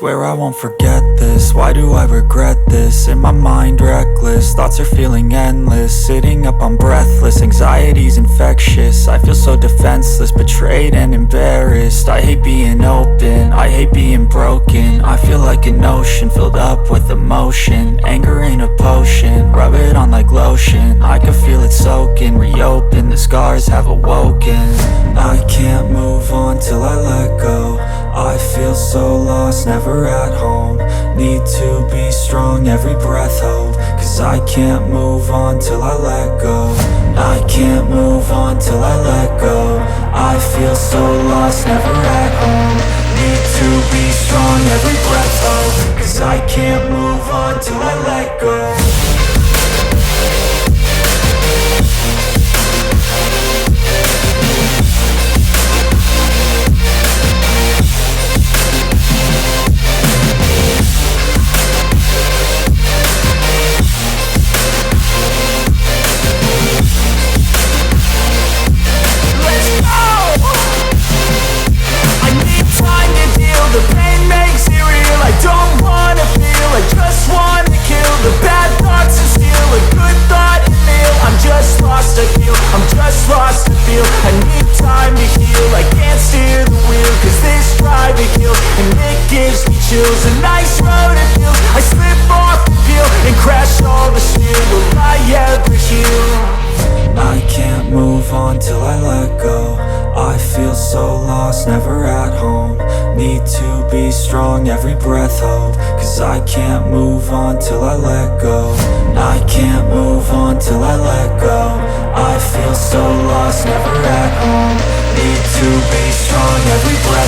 Swear I won't forget this, why do I regret this? In my mind reckless, thoughts are feeling endless. Sitting up I'm breathless, anxiety's infectious. I feel so defenseless, betrayed and embarrassed. I hate being open, I hate being broken. I feel like an ocean filled up with emotion. Anger ain't a potion, rub it on like lotion. I can feel it soaking, reopen, the scars have awoken. I can't move on till I let go. I feel so lost, never at home. Need to be strong, every breath hold. Cause I can't move on till I let go. I can't move on till I let go. I feel so lost, never at home. Need to be strong, every breath hold. Cause I can't move on till I let go. The pain makes it real, I don't wanna feel, I just wanna kill the bad thoughts and steal a good thought and meal. I'm just lost, I feel, I'm just lost to feel. I need time to heal, I can't steer the wheel. Cause this drive it kills, and it gives me chills. A nice road it feels, I slip off the peel and crash all the steel. Will I ever heal? I can't move on till I let go. I feel so lost, never at home. Need to be strong, every breath hold. Cause I can't move on till I let go. I can't move on till I let go. I feel so lost, never at home. Need to be strong, every breath